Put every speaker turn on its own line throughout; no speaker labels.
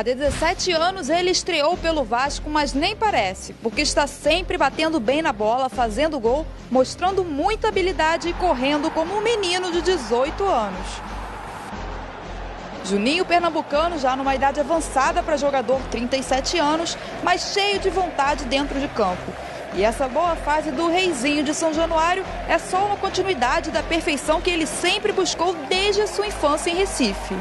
Há 17 anos ele estreou pelo Vasco, mas nem parece, porque está sempre batendo bem na bola, fazendo gol, mostrando muita habilidade e correndo como um menino de 18 anos. Juninho Pernambucano, já numa idade avançada para jogador, 37 anos, mas cheio de vontade dentro de campo. E essa boa fase do Reizinho de São Januário é só uma continuidade da perfeição que ele sempre buscou desde a sua infância em Recife.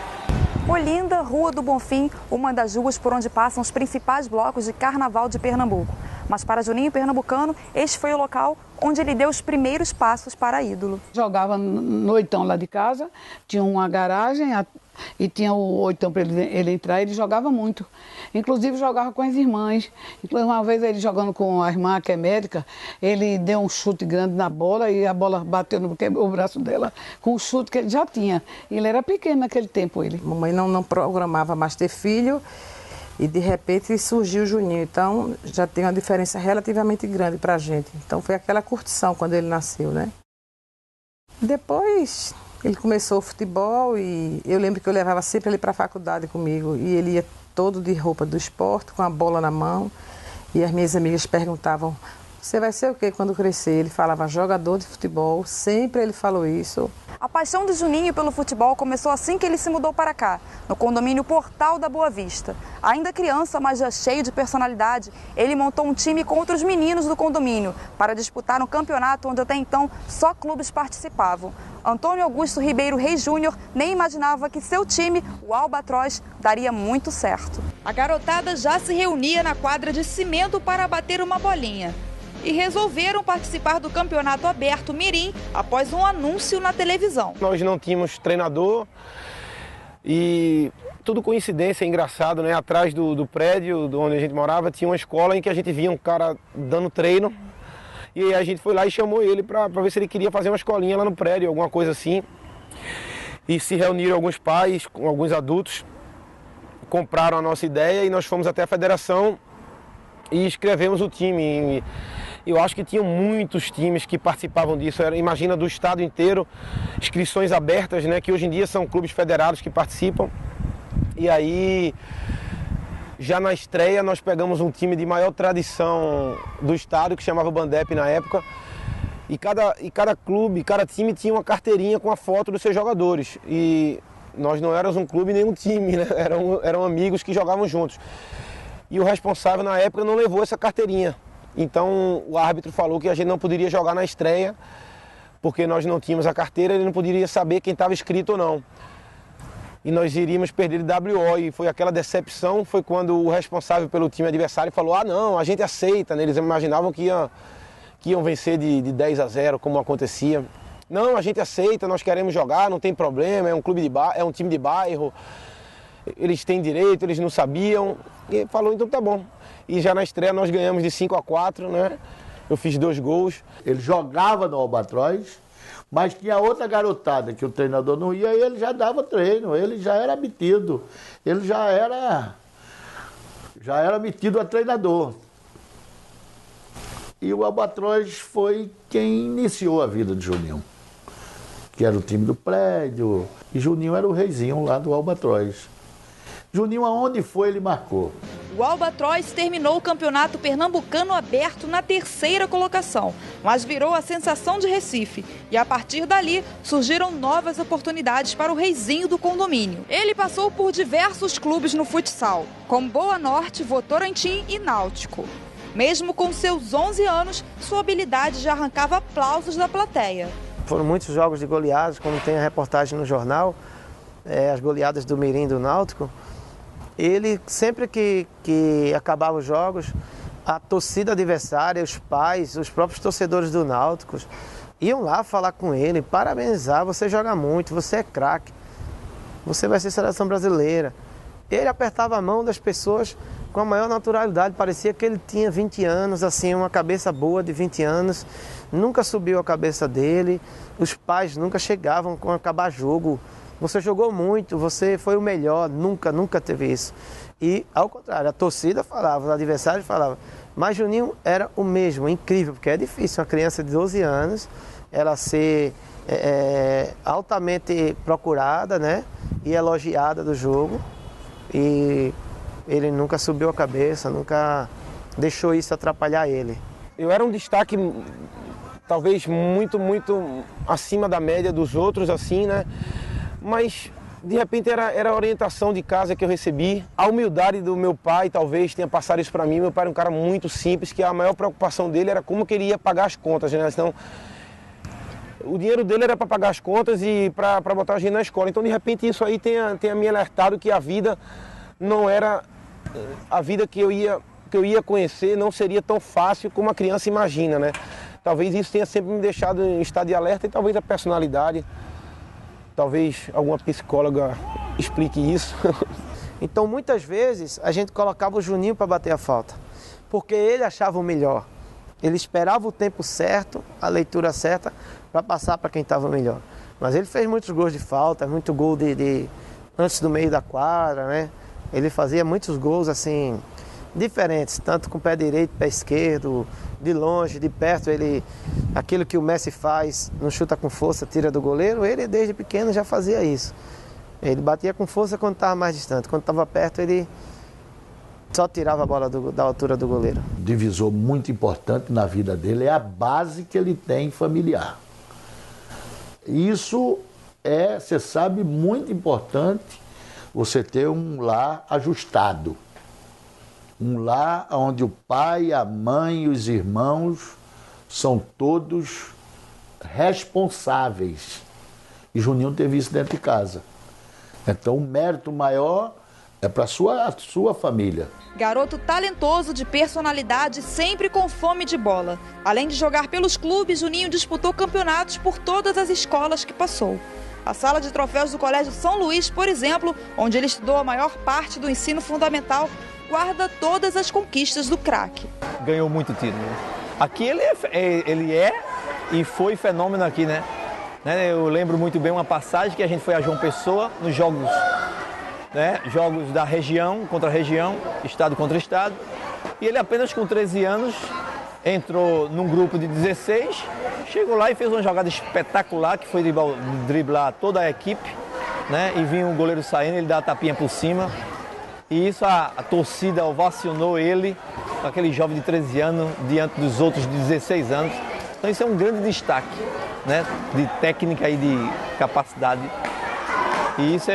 Olinda, Rua do Bonfim, uma das ruas por onde passam os principais blocos de carnaval de Pernambuco. Mas para Juninho Pernambucano, este foi o local onde ele deu os primeiros passos para ídolo.
Jogava no oitão lá de casa, tinha uma garagem e tinha o oitão para ele entrar, ele jogava muito. Inclusive jogava com as irmãs. Uma vez ele jogando com a irmã, que é médica, ele deu um chute grande na bola e a bola bateu no braço dela com o chute que ele já tinha. Ele era pequeno naquele tempo, ele.
Mamãe não programava mais ter filho e de repente surgiu o Juninho. Então já tem uma diferença relativamente grande para a gente. Então foi aquela curtição quando ele nasceu, né? Depois ele começou o futebol e eu lembro que eu levava sempre ele para a faculdade comigo e ele ia todo de roupa do esporte, com a bola na mão. E as minhas amigas perguntavam, você vai ser o quê quando crescer? Ele falava, jogador de futebol, sempre ele falou isso.
A paixão de Juninho pelo futebol começou assim que ele se mudou para cá, no condomínio Portal da Boa Vista. Ainda criança, mas já cheio de personalidade, ele montou um time com outros meninos do condomínio para disputar um campeonato onde até então só clubes participavam. Antônio Augusto Ribeiro Reis Júnior nem imaginava que seu time, o Albatroz, daria muito certo. A garotada já se reunia na quadra de cimento para bater uma bolinha. E resolveram participar do campeonato aberto Mirim após um anúncio na televisão.
Nós não tínhamos treinador e tudo coincidência, engraçado, né? Atrás do prédio onde a gente morava tinha uma escola em que a gente via um cara dando treino. E aí a gente foi lá e chamou ele para ver se ele queria fazer uma escolinha lá no prédio, alguma coisa assim. E se reuniram alguns pais, alguns adultos, compraram a nossa ideia e nós fomos até a federação e escrevemos o time. Eu acho que tinham muitos times que participavam disso. Imagina, do estado inteiro, inscrições abertas, né, que hoje em dia são clubes federados que participam. E aí, já na estreia, nós pegamos um time de maior tradição do estado, que chamava Bandep na época. E cada clube, cada time tinha uma carteirinha com a foto dos seus jogadores. E nós não éramos um clube nem um time, né? Eram amigos que jogavam juntos. E o responsável na época não levou essa carteirinha. Então o árbitro falou que a gente não poderia jogar na estreia, porque nós não tínhamos a carteira, ele não poderia saber quem estava inscrito ou não. E nós iríamos perder de WO, e foi aquela decepção, foi quando o responsável pelo time adversário falou, ah não, a gente aceita, né? Eles imaginavam que iam vencer de 10-0, como acontecia. Não, a gente aceita, nós queremos jogar, não tem problema, é um time de bairro, eles têm direito, eles não sabiam. E falou, então tá bom. E já na estreia nós ganhamos de 5-4, né? Eu fiz 2 gols.
Ele jogava no Albatroz, mas tinha outra garotada que o treinador não ia e ele já dava treino, ele já era metido, ele já era metido a treinador. E o Albatroz foi quem iniciou a vida de Juninho, que era o time do prédio, e Juninho era o reizinho lá do Albatroz. Juninho, aonde foi, ele marcou.
O Albatroz terminou o campeonato pernambucano aberto na 3ª colocação, mas virou a sensação de Recife. E a partir dali, surgiram novas oportunidades para o reizinho do condomínio. Ele passou por diversos clubes no futsal, como Boa Norte, Votorantim e Náutico. Mesmo com seus 11 anos, sua habilidade já arrancava aplausos da plateia.
Foram muitos jogos de goleadas, como tem a reportagem no jornal, as goleadas do Mirim do Náutico. Ele, sempre que acabava os jogos, a torcida adversária, os pais, os próprios torcedores do Náutico iam lá falar com ele, parabenizar, você joga muito, você é craque, você vai ser seleção brasileira. Ele apertava a mão das pessoas com a maior naturalidade, parecia que ele tinha 20 anos, assim, uma cabeça boa de 20 anos, nunca subiu a cabeça dele, os pais nunca chegavam com acabar jogo. Você jogou muito, você foi o melhor, nunca teve isso. E, ao contrário, a torcida falava, os adversários falavam. Mas Juninho era o mesmo, incrível, porque é difícil uma criança de 12 anos, ela ser altamente procurada, né, e elogiada do jogo. E ele nunca subiu a cabeça, nunca deixou isso atrapalhar ele.
Eu era um destaque talvez muito acima da média dos outros, assim, né? Mas de repente era a orientação de casa que eu recebi. A humildade do meu pai talvez tenha passado isso para mim. Meu pai era um cara muito simples, que a maior preocupação dele era como que ele ia pagar as contas, né? Então, o dinheiro dele era para pagar as contas e para botar a gente na escola. Então, de repente, isso aí tenha me alertado que a vida não era a vida que eu ia conhecer, não seria tão fácil como a criança imagina, né? Talvez isso tenha sempre me deixado em estado de alerta e talvez a personalidade, talvez alguma psicóloga explique isso.
Então, muitas vezes, a gente colocava o Juninho para bater a falta, porque ele achava o melhor. Ele esperava o tempo certo, a leitura certa, para passar para quem estava melhor. Mas ele fez muitos gols de falta, muito gol antes do meio da quadra, né? Ele fazia muitos gols assim diferentes, tanto com o pé direito, pé esquerdo, de longe, de perto. Aquilo que o Messi faz, não chuta com força, tira do goleiro, ele desde pequeno já fazia isso. Ele batia com força quando estava mais distante, quando estava perto ele só tirava a bola da altura do goleiro.
Divisor muito importante na vida dele é a base que ele tem familiar. Isso é, você sabe, muito importante, você ter um lar ajustado. Um lar onde o pai, a mãe e os irmãos são todos responsáveis. E Juninho teve isso dentro de casa. Então o mérito maior é para a sua família.
Garoto talentoso, de personalidade, sempre com fome de bola. Além de jogar pelos clubes, Juninho disputou campeonatos por todas as escolas que passou. A sala de troféus do Colégio São Luís, por exemplo, onde ele estudou a maior parte do ensino fundamental, guarda todas as conquistas do craque.
Ganhou muito título. Aqui ele é e foi fenômeno aqui, né? Eu lembro muito bem uma passagem que a gente foi a João Pessoa nos jogos, né? Jogos da região contra região, estado contra estado. E ele apenas com 13 anos entrou num grupo de 16, chegou lá e fez uma jogada espetacular, que foi driblar toda a equipe, né? E vinha o goleiro saindo, ele dá a tapinha por cima. E isso a torcida ovacionou ele, aquele jovem de 13 anos, diante dos outros de 16 anos. Então isso é um grande destaque, né? De técnica e de capacidade. E isso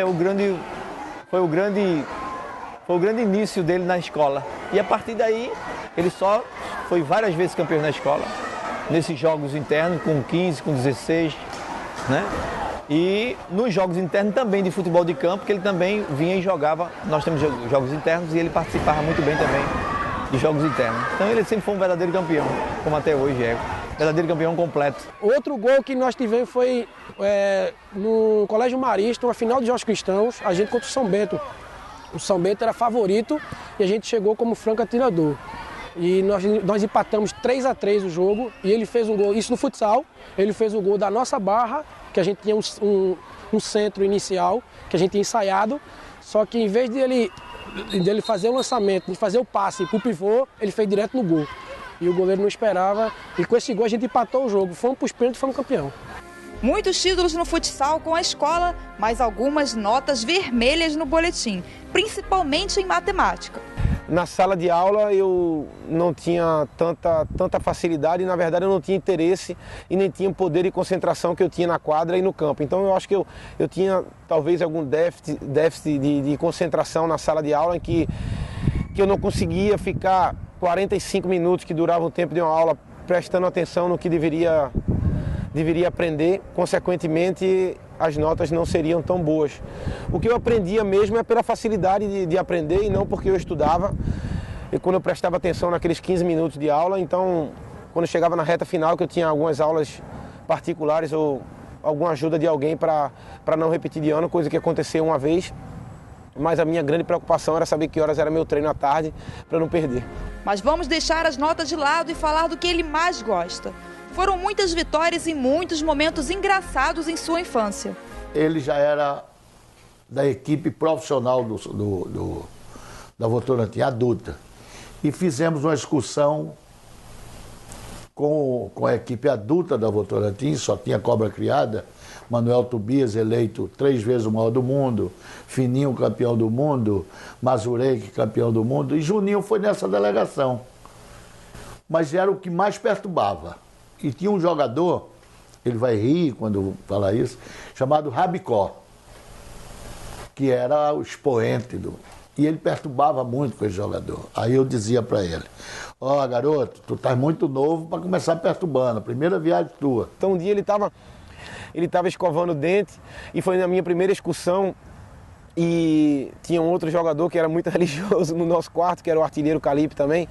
foi o grande início dele na escola. E a partir daí, ele só foi várias vezes campeão na escola, nesses jogos internos, com 15, com 16, né? E nos jogos internos também de futebol de campo, que ele também vinha e jogava. Nós temos jogos internos e ele participava muito bem também de jogos internos. Então ele sempre foi um verdadeiro campeão, como até hoje é. Verdadeiro campeão completo.
Outro gol que nós tivemos foi no Colégio Marista, uma final de Jogos Cristãos, a gente contra o São Bento. O São Bento era favorito e a gente chegou como franco atirador. E nós empatamos 3-3 o jogo e ele fez um gol, isso no futsal, ele fez o gol da nossa barra, que a gente tinha um centro inicial, que a gente tinha ensaiado, só que em vez dele fazer o lançamento, de fazer o passe para o pivô, ele fez direto no gol. E o goleiro não esperava, e com esse gol a gente empatou o jogo, fomos para os pênaltis e fomos campeão.
Muitos títulos no futsal com a escola, mas algumas notas vermelhas no boletim, principalmente em matemática.
Na sala de aula eu não tinha tanta facilidade e, na verdade, eu não tinha interesse e nem tinha o poder e concentração que eu tinha na quadra e no campo. Então eu acho que eu tinha talvez algum déficit de concentração na sala de aula em que eu não conseguia ficar 45 minutos, que durava o tempo de uma aula, prestando atenção no que deveria aprender. Consequentemente, as notas não seriam tão boas. O que eu aprendia mesmo é pela facilidade de aprender e não porque eu estudava. E quando eu prestava atenção naqueles 15 minutos de aula, então, quando chegava na reta final, que eu tinha algumas aulas particulares ou alguma ajuda de alguém para não repetir de ano, coisa que aconteceu uma vez. Mas a minha grande preocupação era saber que horas era meu treino à tarde para não perder.
Mas vamos deixar as notas de lado e falar do que ele mais gosta. Foram muitas vitórias e muitos momentos engraçados em sua infância.
Ele já era da equipe profissional da Votorantim, adulta. E fizemos uma excursão com a equipe adulta da Votorantim, só tinha cobra criada, Manuel Tobias, eleito 3 vezes o maior do mundo, Fininho, campeão do mundo, Mazurek, campeão do mundo, e Juninho foi nessa delegação. Mas era o que mais perturbava. E tinha um jogador, ele vai rir quando falar isso, chamado Rabicó, que era o expoente do... E ele perturbava muito com esse jogador. Aí eu dizia para ele, ó, garoto, tu estás muito novo para começar perturbando, a primeira viagem tua.
Então um dia ele estava escovando o dente e foi na minha primeira excursão e tinha um outro jogador que era muito religioso no nosso quarto, que era o artilheiro Calipe também,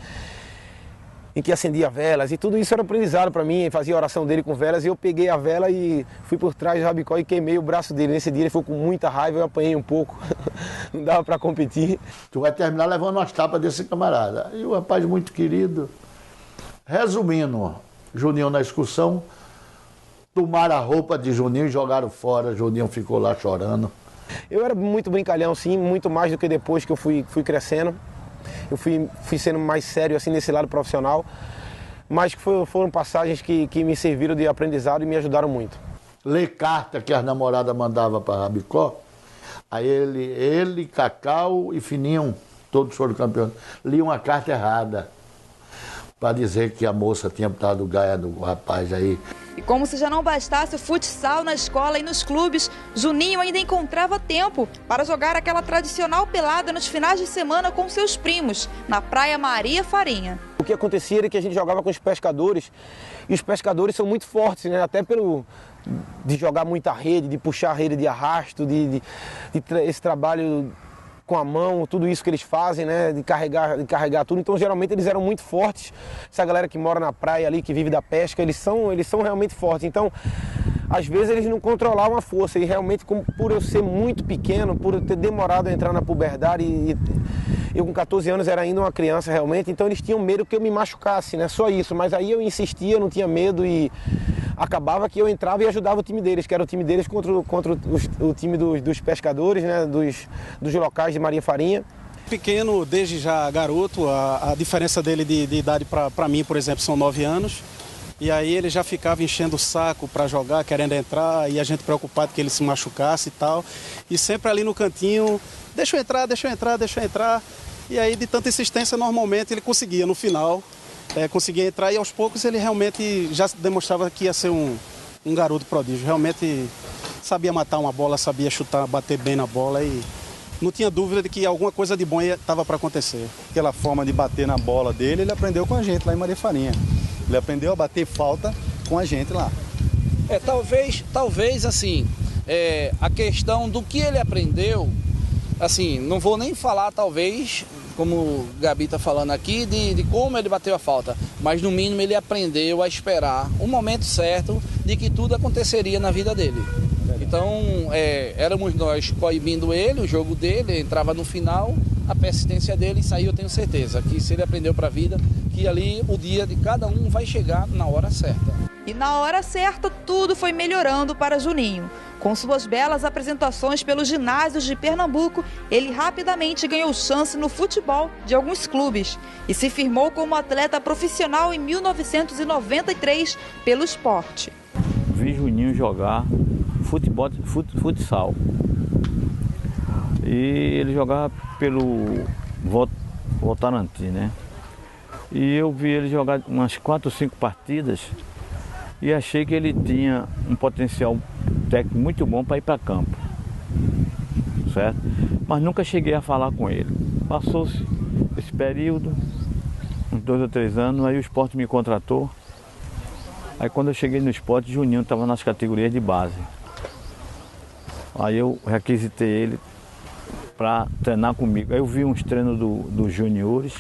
em que acendia velas, e tudo isso era aprendizado para mim, fazia a oração dele com velas, e eu peguei a vela e fui por trás do Rabicó e queimei o braço dele. Nesse dia ele ficou com muita raiva, eu apanhei um pouco, não dava para competir.
Tu vai terminar levando umas tapas desse camarada. E o rapaz muito querido. Resumindo, Juninho na excursão, tomaram a roupa de Juninho e jogaram fora, Juninho ficou lá chorando.
Eu era muito brincalhão, sim, muito mais do que depois que eu fui crescendo. Eu fui sendo mais sério assim nesse lado profissional, mas que foram passagens que me serviram de aprendizado e me ajudaram muito.
Ler carta que as namoradas mandavam para Rabicó, aí ele, Cacau e Fininho, todos foram campeões, liam uma carta errada para dizer que a moça tinha botado gaia no rapaz aí.
E como se já não bastasse o futsal na escola e nos clubes, Juninho ainda encontrava tempo para jogar aquela tradicional pelada nos finais de semana com seus primos, na Praia Maria Farinha.
O que acontecia era que a gente jogava com os pescadores, e os pescadores são muito fortes, né? Até de jogar muita rede, de puxar a rede de arrasto, esse trabalho com a mão, tudo isso que eles fazem, né, de carregar tudo. Então, geralmente, eles eram muito fortes. Essa galera que mora na praia ali, que vive da pesca, eles são realmente fortes. Então, às vezes, eles não controlavam a força. E realmente, por eu ser muito pequeno, por eu ter demorado a entrar na puberdade, eu com 14 anos era ainda uma criança realmente, então eles tinham medo que eu me machucasse, né, só isso. Mas aí eu insistia, eu não tinha medo e acabava que eu entrava e ajudava o time deles, que era o time deles contra o time dos pescadores, né, dos locais de Maria Farinha.
Pequeno, desde já garoto, a diferença dele de idade para mim, por exemplo, são 9 anos. E aí ele já ficava enchendo o saco para jogar, querendo entrar, e a gente preocupado que ele se machucasse e tal. E sempre ali no cantinho, deixa eu entrar, deixa eu entrar, deixa eu entrar. E aí de tanta insistência, normalmente ele conseguia no final. Conseguia entrar e aos poucos ele realmente já demonstrava que ia ser um garoto prodígio. Realmente sabia matar uma bola, sabia chutar, bater bem na bola e não tinha dúvida de que alguma coisa de bom estava para acontecer.
Aquela forma de bater na bola dele, ele aprendeu com a gente lá em Maria Farinha. Ele aprendeu a bater falta com a gente lá.
Talvez assim, a questão do que ele aprendeu, assim, não vou nem falar talvez, como o Gabi está falando aqui, de como ele bateu a falta, mas no mínimo ele aprendeu a esperar o momento certo de que tudo aconteceria na vida dele. Então, éramos nós coibindo ele, o jogo dele, entrava no final, a persistência dele saiu, eu tenho certeza, que se ele aprendeu para a vida, que ali o dia de cada um vai chegar na hora certa.
E na hora certa, tudo foi melhorando para Juninho. Com suas belas apresentações pelos ginásios de Pernambuco, ele rapidamente ganhou chance no futebol de alguns clubes e se firmou como atleta profissional em 1993 pelo Sport.
Vi Juninho jogar futsal. E ele jogava pelo Votorantim, né? E eu vi ele jogar umas 4 ou 5 partidas e achei que ele tinha um potencial técnico muito bom para ir para campo, certo? Mas nunca cheguei a falar com ele. Passou-se esse período, uns 2 ou 3 anos, aí o Sport me contratou. Aí quando eu cheguei no Sport, Juninho estava nas categorias de base. Aí eu requisitei ele para treinar comigo. Aí eu vi uns treinos dos juniores,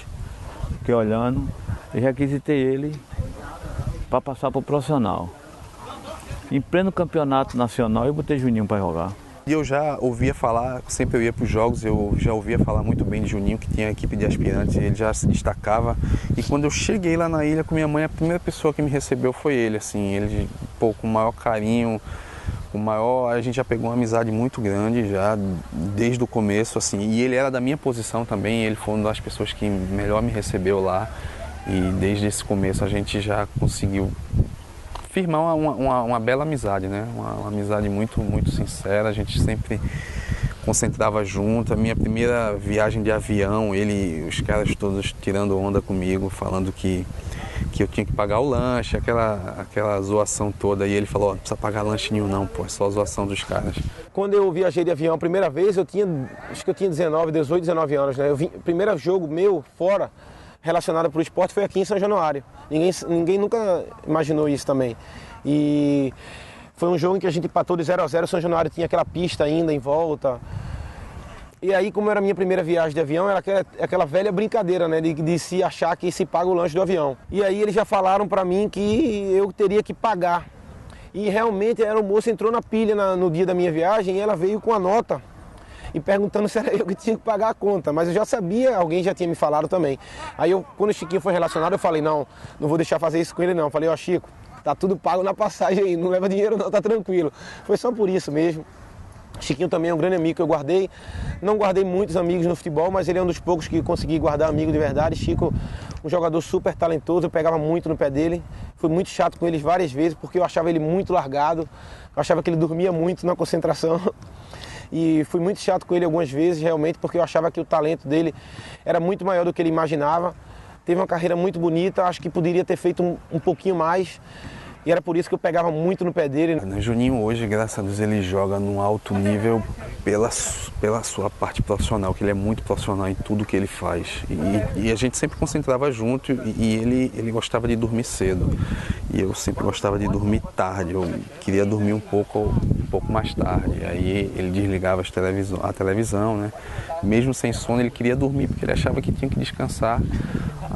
fiquei olhando e requisitei ele para passar para o profissional. Em pleno campeonato nacional, eu botei Juninho para jogar.
Eu já ouvia falar, sempre eu ia para os jogos, eu já ouvia falar muito bem de Juninho, que tinha a equipe de aspirantes, ele já se destacava. E quando eu cheguei lá na ilha com minha mãe, a primeira pessoa que me recebeu foi ele, assim, ele com o maior carinho, a gente já pegou uma amizade muito grande já, desde o começo, assim, e ele era da minha posição também, ele foi uma das pessoas que melhor me recebeu lá, e desde esse começo a gente já conseguiu firmar uma bela amizade, né? Uma amizade muito, muito sincera, a gente sempre concentrava junto. A minha primeira viagem de avião, os caras todos tirando onda comigo, falando que eu tinha que pagar o lanche, aquela zoação toda. E ele falou, não precisa pagar lanche nenhum não, pô, é só a zoação dos caras.
Quando eu viajei de avião a primeira vez, acho que eu tinha 18, 19 anos, né? O primeiro jogo meu fora, relacionado para o esporte, foi aqui em São Januário. Ninguém nunca imaginou isso também. E foi um jogo em que a gente empatou de 0-0, São Januário tinha aquela pista ainda em volta. E aí, como era a minha primeira viagem de avião, era aquela velha brincadeira, né, de se achar que se paga o lanche do avião. E aí eles já falaram para mim que eu teria que pagar. E realmente a aeromoça entrou na pilha no dia da minha viagem e ela veio com a nota e perguntando se era eu que tinha que pagar a conta. Mas eu já sabia, alguém já tinha me falado também. Aí quando o Chiquinho foi relacionado, eu falei, não vou deixar fazer isso com ele não. Eu falei, ó Chico, tá tudo pago na passagem aí, não leva dinheiro não, tá tranquilo. Foi só por isso mesmo. Chiquinho também é um grande amigo que eu guardei. Não guardei muitos amigos no futebol, mas ele é um dos poucos que consegui guardar amigo de verdade. Chico, um jogador super talentoso, eu pegava muito no pé dele. Fui muito chato com ele várias vezes, porque eu achava ele muito largado. Eu achava que ele dormia muito na concentração. E fui muito chato com ele algumas vezes, realmente, porque eu achava que o talento dele era muito maior do que ele imaginava. Teve uma carreira muito bonita, acho que poderia ter feito um pouquinho mais. E era por isso que eu pegava muito no pé dele.
O Juninho hoje, graças a Deus, ele joga num alto nível pela sua parte profissional, que ele é muito profissional em tudo que ele faz. E a gente sempre concentrava junto e ele gostava de dormir cedo. E eu sempre gostava de dormir tarde, eu queria dormir um pouco mais tarde. Aí ele desligava a televisão, né? Mesmo sem sono, ele queria dormir, porque ele achava que tinha que descansar.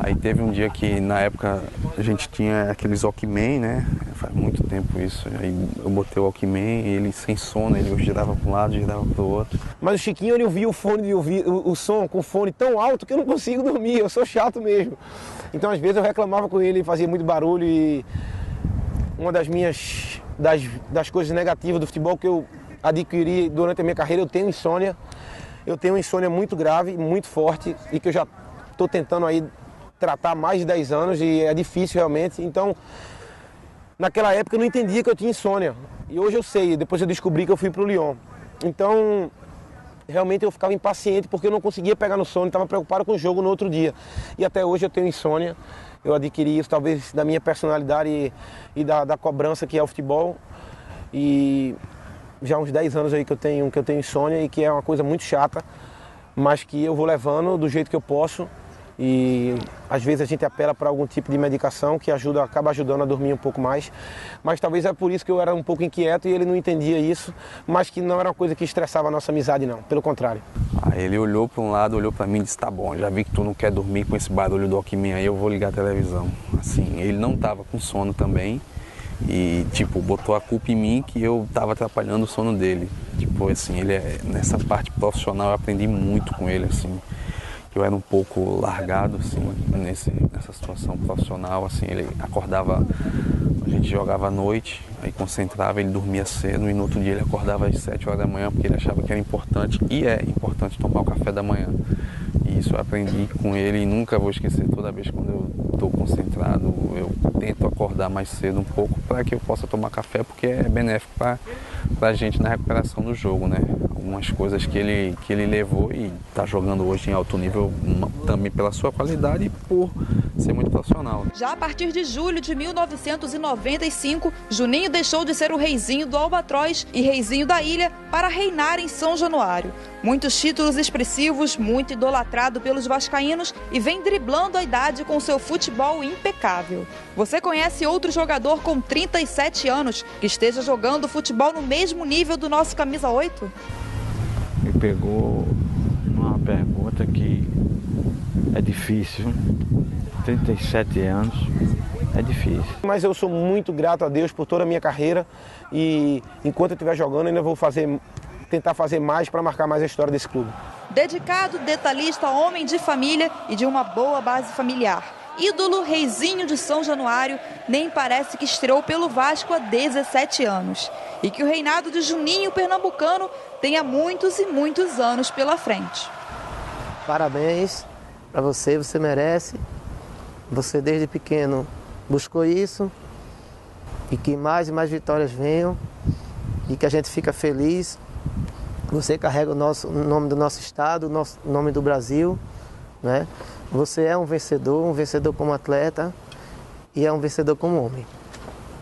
Aí teve um dia que, na época, a gente tinha aqueles Walkman, né? Faz muito tempo isso. Aí eu botei o Walkman, ele sem sono, ele girava para um lado, girava para o outro.
Mas o Chiquinho, ele ouvia o fone de ouvir o som com o fone tão alto que eu não consigo dormir, eu sou chato mesmo. Então, às vezes, eu reclamava com ele, fazia muito barulho e uma das coisas negativas do futebol que eu adquiri durante a minha carreira, eu tenho insônia. Eu tenho uma insônia muito grave, muito forte e que eu já estou tentando aí tratar há mais de 10 anos e é difícil realmente. Então, naquela época eu não entendia que eu tinha insônia. E hoje eu sei, depois eu descobri que eu fui para o Lyon. Então, realmente eu ficava impaciente porque eu não conseguia pegar no sono, estava preocupado com o jogo no outro dia. E até hoje eu tenho insônia. Eu adquiri isso talvez da minha personalidade e da cobrança que é o futebol. E já há uns 10 anos aí que eu tenho insônia e que é uma coisa muito chata, mas que eu vou levando do jeito que eu posso. E às vezes a gente apela para algum tipo de medicação que acaba ajudando a dormir um pouco mais. Mas talvez é por isso que eu era um pouco inquieto e ele não entendia isso, mas que não era uma coisa que estressava a nossa amizade não, pelo contrário.
Aí ele olhou para um lado, olhou para mim e disse, tá bom, já vi que tu não quer dormir com esse barulho do Walkman aí, eu vou ligar a televisão. Assim, ele não estava com sono também e tipo, botou a culpa em mim que eu estava atrapalhando o sono dele. Tipo assim, nessa parte profissional eu aprendi muito com ele, assim. Eu era um pouco largado, assim, nessa situação profissional, assim, ele acordava, a gente jogava à noite, aí concentrava, ele dormia cedo e no outro dia ele acordava às 7 horas da manhã porque ele achava que era importante, e é importante tomar o café da manhã. E isso eu aprendi com ele e nunca vou esquecer, toda vez quando eu estou concentrado, eu tento acordar mais cedo um pouco para que eu possa tomar café, porque é benéfico para a gente na recuperação do jogo, né? Algumas coisas que ele levou e está jogando hoje em alto nível, também pela sua qualidade e por ser muito profissional.
Já a partir de julho de 1995, Juninho deixou de ser o reizinho do Albatroz e reizinho da ilha para reinar em São Januário. Muitos títulos expressivos, muito idolatrado pelos vascaínos e vem driblando a idade com seu futebol impecável. Você conhece outro jogador com 37 anos que esteja jogando futebol no mesmo nível do nosso camisa 8?
Me pegou uma pergunta que é difícil. 37 anos, é difícil.
Mas eu sou muito grato a Deus por toda a minha carreira e enquanto eu estiver jogando ainda vou tentar fazer mais para marcar mais a história desse clube.
Dedicado, detalhista, homem de família e de uma boa base familiar. Ídolo, reizinho de São Januário, nem parece que estreou pelo Vasco há 17 anos. E que o reinado de Juninho Pernambucano tenha muitos e muitos anos pela frente.
Parabéns para você, você merece. Você desde pequeno buscou isso e que mais e mais vitórias venham e que a gente fica feliz. Você carrega o nome do nosso estado, o nome do Brasil, né? Você é um vencedor como atleta e é um vencedor como homem.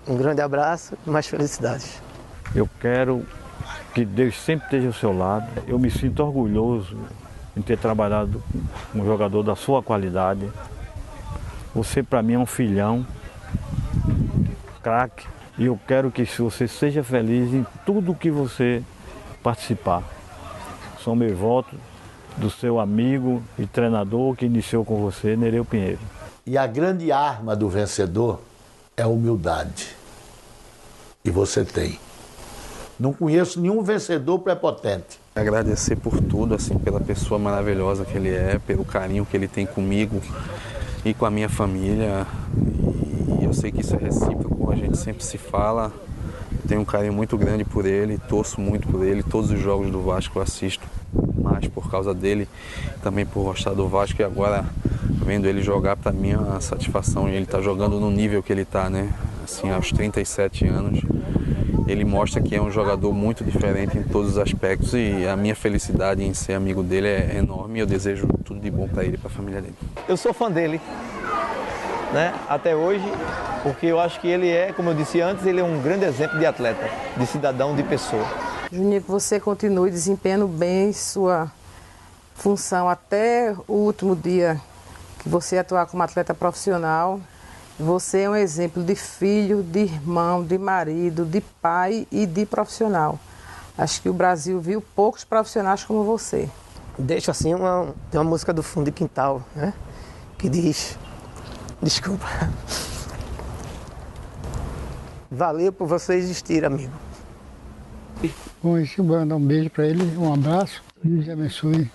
Um grande abraço e mais felicidades.
Eu quero que Deus sempre esteja ao seu lado. Eu me sinto orgulhoso em ter trabalhado com um jogador da sua qualidade. Você para mim é um filhão, craque, e eu quero que você seja feliz em tudo que você participar. São meus votos do seu amigo e treinador que iniciou com você, Nereu Pinheiro.
E a grande arma do vencedor é a humildade. E você tem. Não conheço nenhum vencedor prepotente.
Agradecer por tudo, assim, pela pessoa maravilhosa que ele é, pelo carinho que ele tem comigo e com a minha família. E eu sei que isso é recíproco, a gente sempre se fala. Tenho um carinho muito grande por ele, torço muito por ele. Todos os jogos do Vasco eu assisto mais por causa dele, também por gostar do Vasco. E agora, vendo ele jogar, para mim é uma satisfação. Ele está jogando no nível que ele está, né? Assim, aos 37 anos. Ele mostra que é um jogador muito diferente em todos os aspectos e a minha felicidade em ser amigo dele é enorme e eu desejo tudo de bom para ele e para a família dele.
Eu sou fã dele, né? Até hoje, porque eu acho que ele é, como eu disse antes, ele é um grande exemplo de atleta, de cidadão, de pessoa.
Juninho, que você continue desempenhando bem sua função até o último dia que você atuar como atleta profissional. Você é um exemplo de filho, de irmão, de marido, de pai e de profissional. Acho que o Brasil viu poucos profissionais como você.
Deixo assim tem uma música do Fundo de Quintal, né? Que diz... Desculpa. Valeu por você existir, amigo.
Bom, esse mandar um beijo para ele, um abraço. Deus abençoe.